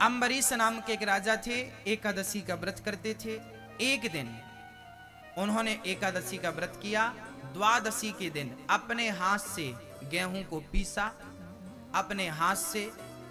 अम्बरीश नाम के एक राजा थे, एकादशी का व्रत करते थे। एक दिन उन्होंने एकादशी का व्रत किया। द्वादशी के दिन अपने हाथ से गेहूं को पीसा, अपने हाथ से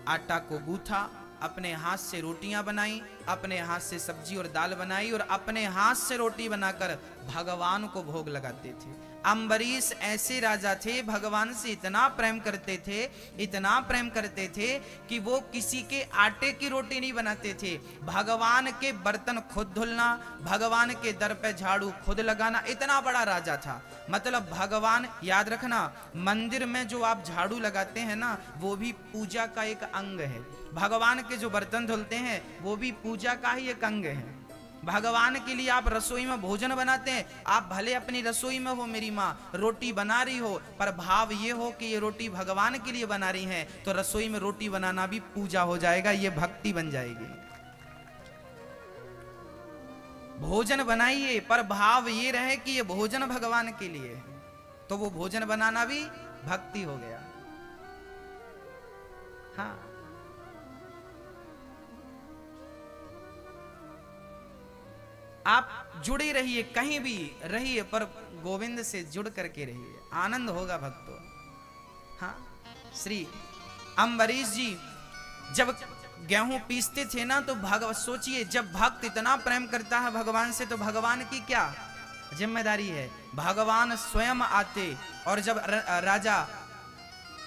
आटा को गूथा, अपने हाथ से रोटियां बनाई, अपने हाथ से सब्जी और दाल बनाई और अपने हाथ से रोटी बनाकर भगवान को भोग लगाते थे। अम्बरीश ऐसे राजा थे, भगवान से इतना प्रेम करते थे, इतना प्रेम करते थे कि वो किसी के आटे की रोटी नहीं बनाते थे। भगवान के बर्तन खुद धुलना, भगवान के दर पे झाड़ू खुद लगाना, इतना बड़ा राजा था। मतलब भगवान, याद रखना, मंदिर में जो आप झाड़ू लगाते हैं ना, वो भी पूजा का एक अंग है। भगवान के जो बर्तन धुलते हैं वो भी पूजा का ही एक अंग है। भगवान के लिए आप रसोई में भोजन बनाते हैं, आप भले अपनी रसोई में हो, मेरी माँ रोटी बना रही हो, पर भाव ये हो कि ये रोटी भगवान के लिए बना रही है, तो रसोई में रोटी बनाना भी पूजा हो जाएगा, ये भक्ति बन जाएगी। भोजन बनाइए पर भाव ये रहे कि ये भोजन भगवान के लिए है, तो वो भोजन बनाना भी भक्ति हो गया। हाँ, आप जुड़े रहिए, कहीं भी रहिए पर गोविंद से जुड़ करके रहिए, आनंद होगा भक्तों। हाँ, श्री अम्बरीश जी जब गेहूं पीसते थे ना, तो भगवत सोचिए, जब भक्त इतना प्रेम करता है भगवान से, तो भगवान की क्या जिम्मेदारी है। भगवान स्वयं आते और जब राजा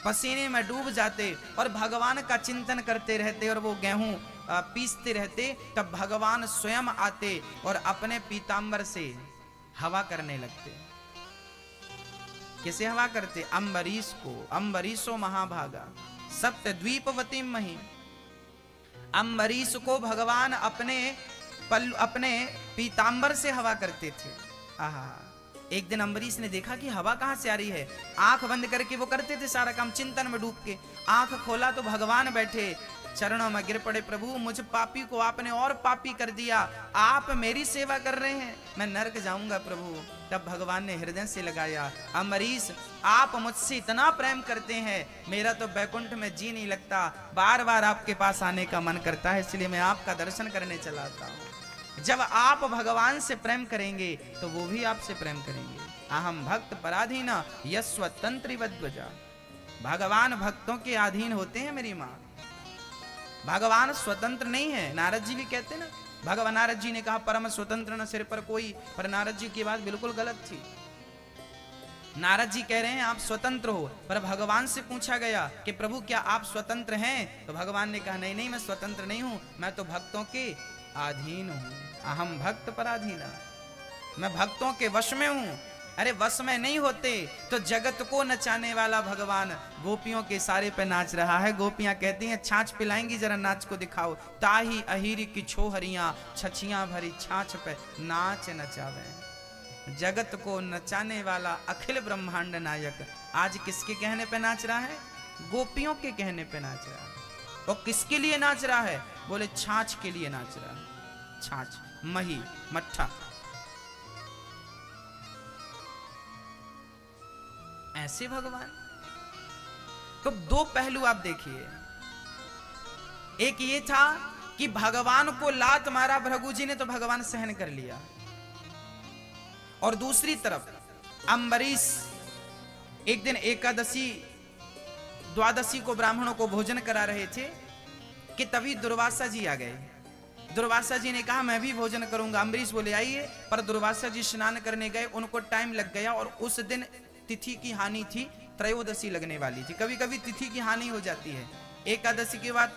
पसीने में डूब जाते और भगवान का चिंतन करते रहते और वो गेहूं पीसते रहते, तब भगवान स्वयं आते और अपने पीतांबर से हवा करने लगते। किसे हवा करते? अम्बरीश को। अम्बरीशो महाभागा सप्त द्वीपवती मही। अम्बरीश को भगवान अपने पीतांबर से हवा करते थे। आहा, एक दिन अम्बरीश ने देखा कि हवा कहां से आ रही है। आंख बंद करके वो करते थे सारा काम, चिंतन में डूब के। आंख खोला तो भगवान बैठे, चरणों में गिर पड़े, प्रभु मुझ पापी को आपने और पापी कर दिया, आप मेरी सेवा कर रहे हैं, मैं नरक जाऊंगा प्रभु। तब भगवान ने हृदय से लगाया, अम्बरीश आप मुझसे इतना प्रेम करते हैं, मेरा तो बैकुंठ में जी नहीं लगता, बार बार आपके पास आने का मन करता है, इसलिए मैं आपका दर्शन करने चला आता हूँ। जब आप भगवान से प्रेम करेंगे तो वो भी आपसे प्रेम करेंगे। अहम भक्त पराधीन यस्वतंत्री वध्वजा। भगवान भक्तों के अधीन होते हैं मेरी माँ, भगवान स्वतंत्र नहीं है। नारद जी भी कहते ना, भगवान नारद जी ने कहा परम स्वतंत्र न सिर पर कोई, पर नारद जी की बात बिल्कुल गलत थी। नारद जी कह रहे हैं आप स्वतंत्र हो, पर भगवान से पूछा गया कि प्रभु क्या आप स्वतंत्र हैं, तो भगवान ने कहा नहीं नहीं, मैं स्वतंत्र नहीं हूं, मैं तो भक्तों के अधीन हूं। अहम भक्त पराधीन, मैं भक्तों के वश में हूं। अरे वश में नहीं होते तो जगत को नचाने वाला भगवान गोपियों के सारे पे नाच रहा है। गोपियां कहती हैं छाछ पिलाएंगी, जरा नाच को दिखाओ। ताही अहीरी की छोहरियां छछियां भरी छाछ पे नाच नचावे। जगत को नचाने वाला अखिल ब्रह्मांड नायक आज किसके कहने पे नाच रहा है? गोपियों के कहने पे नाच रहा है। और किसके लिए नाच रहा है? बोले छाछ के लिए नाच रहा है। छाछ, मही, मट्ठा, ऐसे भगवान। तो दो पहलू आप देखिए, एक ये था कि भगवान को लात मारा भृगु जी ने तो भगवान सहन कर लिया, और दूसरी तरफ अम्बरीश एक दिन एकादशी द्वादशी को ब्राह्मणों को भोजन करा रहे थे कि तभी दुर्वासा जी आ गए। दुर्वासा जी ने कहा मैं भी भोजन करूंगा। अम्बरीश बोले आइए, पर दुर्वासा जी स्नान करने गए, उनको टाइम लग गया और उस दिन तिथि की हानि थी, त्रयोदशी लगने वाली थी। कभी कभी तिथि की हानि हो जाती है, एकादशी के बाद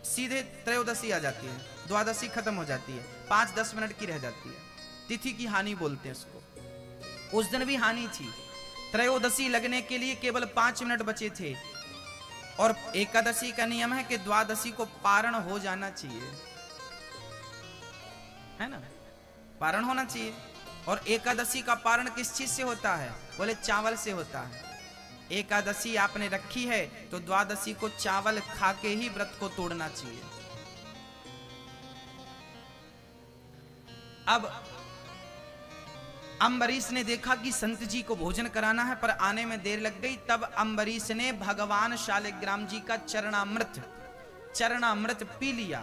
सीधे त्रयोदशी आ जाती है, द्वादशी खत्म हो जाती है, 5-10 मिनट की रह जाती है, तिथि की हानि बोलते हैं उसको। उस दिन भी हानि थी, त्रयोदशी लगने के लिए केवल 5 मिनट बचे थे, और एकादशी का नियम है कि द्वादशी को पारण हो जाना चाहिए, है ना, पारण होना चाहिए। और एकादशी का पारण किस चीज से होता है? बोले चावल से होता है। एकादशी आपने रखी है तो द्वादशी को चावल खा के ही व्रत को तोड़ना चाहिए। अब अम्बरीश ने देखा कि संत जी को भोजन कराना है पर आने में देर लग गई। तब अम्बरीश ने भगवान शालिग्राम जी का चरणामृत चरणामृत पी लिया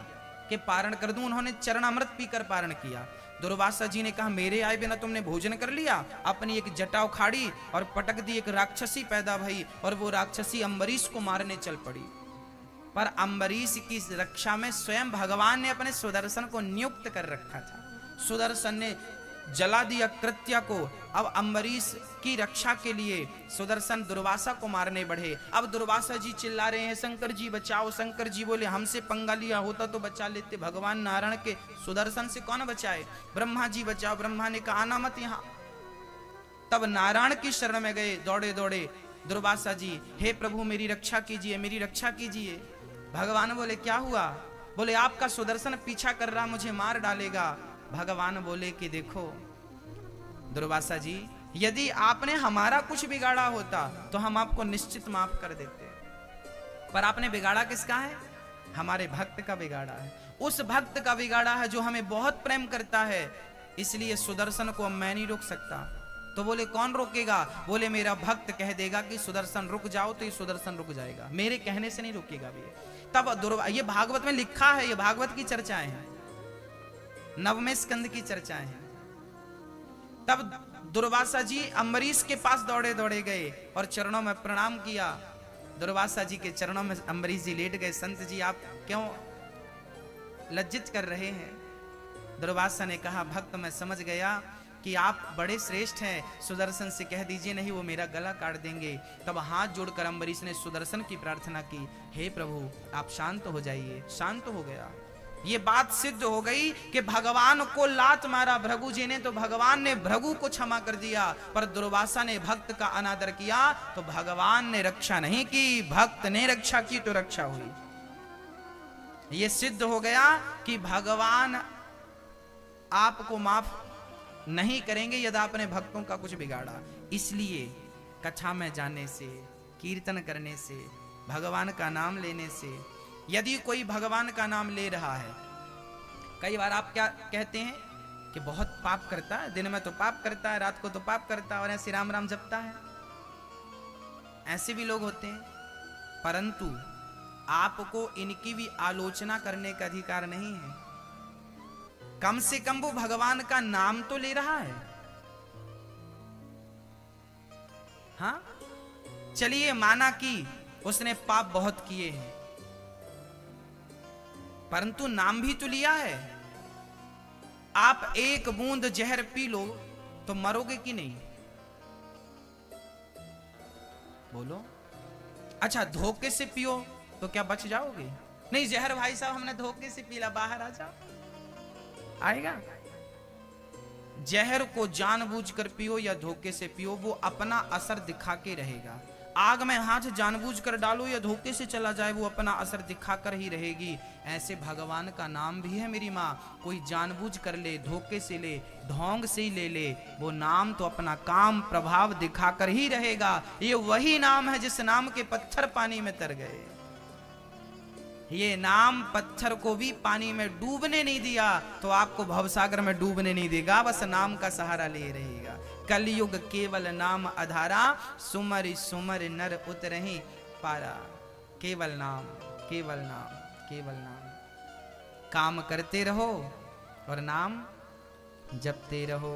कि पारण कर दूं। उन्होंने चरणामृत पीकर पारण किया। दुर्वासा जी ने कहा मेरे आए बिना तुमने भोजन कर लिया। अपनी एक जटा उखाड़ी और पटक दी, एक राक्षसी पैदा भई और वो राक्षसी अम्बरीश को मारने चल पड़ी। पर अम्बरीश की रक्षा में स्वयं भगवान ने अपने सुदर्शन को नियुक्त कर रखा था। सुदर्शन ने जला दिया कृत्या को। अब अम्बरीश की रक्षा के लिए सुदर्शन दुर्वासा को मारने बढ़े। अब दुर्वासा जी चिल्ला रहे हैं शंकर जी बचाओ। शंकर जी बोले हमसे पंगा लिया होता तो बचा लेते, भगवान नारायण के सुदर्शन से कौन बचाए। ब्रह्मा जी बचाओ। ब्रह्मा ने कहा आना मत यहां। तब नारायण की शरण में गए दौड़े दौड़े दुर्वासा जी, हे प्रभु मेरी रक्षा कीजिए, मेरी रक्षा कीजिए। भगवान बोले क्या हुआ। बोले आपका सुदर्शन पीछा कर रहा, मुझे मार डालेगा। भगवान बोले कि देखो दुर्वासा जी, यदि आपने हमारा कुछ बिगाड़ा होता तो हम आपको निश्चित माफ कर देते, पर आपने बिगाड़ा किसका है, हमारे भक्त का बिगाड़ा है। उस भक्त का बिगाड़ा है जो हमें बहुत प्रेम करता है, इसलिए सुदर्शन को मैं नहीं रोक सकता। तो बोले कौन रोकेगा। बोले मेरा भक्त कह देगा कि सुदर्शन रुक जाओ तो ये सुदर्शन रुक जाएगा, मेरे कहने से नहीं रुकेगा भी। तब ये भागवत में लिखा है, ये भागवत की चर्चाएं हैं, नवमें स्कंद की चर्चाएं हैं। तब दुर्वासा जी अम्बरीश के पास दौड़े दौड़े गए और चरणों में प्रणाम किया। दुर्वासा जी के चरणों में अम्बरीश जी लेट गए। संत जी आप क्यों लज्जित कर रहे हैं। दुर्वासा ने कहा भक्त मैं समझ गया कि आप बड़े श्रेष्ठ हैं, सुदर्शन से कह दीजिए नहीं वो मेरा गला काट देंगे। तब हाथ जोड़कर अम्बरीश ने सुदर्शन की प्रार्थना की, हे प्रभु आप शांत हो जाइए। शांत हो गया। ये बात सिद्ध हो गई कि भगवान को लात मारा भृगु जी ने तो भगवान ने भृगु को क्षमा कर दिया, पर दुर्वासा ने भक्त का अनादर किया तो भगवान ने रक्षा नहीं की, भक्त ने रक्षा की तो रक्षा हुई। ये सिद्ध हो गया कि भगवान आपको माफ नहीं करेंगे यदि आपने भक्तों का कुछ बिगाड़ा। इसलिए कथा में जाने से, कीर्तन करने से, भगवान का नाम लेने से, यदि कोई भगवान का नाम ले रहा है, कई बार आप क्या कहते हैं कि बहुत पाप करता है, दिन में तो पाप करता है, रात को तो पाप करता है और ऐसे राम राम जपता है, ऐसे भी लोग होते हैं। परंतु आपको इनकी भी आलोचना करने का अधिकार नहीं है। कम से कम वो भगवान का नाम तो ले रहा है। हाँ चलिए माना कि उसने पाप बहुत किए हैं, परंतु नाम भी तो लिया है। आप एक बूंद जहर पी लो तो मरोगे कि नहीं, बोलो। अच्छा धोखे से पियो तो क्या बच जाओगे। नहीं जहर भाई साहब हमने धोखे से पीला, बाहर आ जाओ, आएगा। जहर को जानबूझकर पियो या धोखे से पियो, वो अपना असर दिखा के रहेगा। आग में हाथ जानबूझकर डालो या धोखे से चला जाए, वो अपना असर दिखाकर ही रहेगी। ऐसे भगवान का नाम भी है मेरी माँ, कोई जानबूझ कर ले, धोखे से ले, ढोंग से ही ले ले, वो नाम तो अपना काम प्रभाव दिखाकर ही रहेगा। ये वही नाम है जिस नाम के पत्थर पानी में तर गए। ये नाम पत्थर को भी पानी में डूबने नहीं दिया तो आपको भवसागर में डूबने नहीं देगा, बस नाम का सहारा ले रहेगा। कलयुग केवल नाम आधारा, सुमर सुमर नर उतरहि पारा। केवल नाम, केवल नाम, केवल नाम। काम करते रहो और नाम जपते रहो।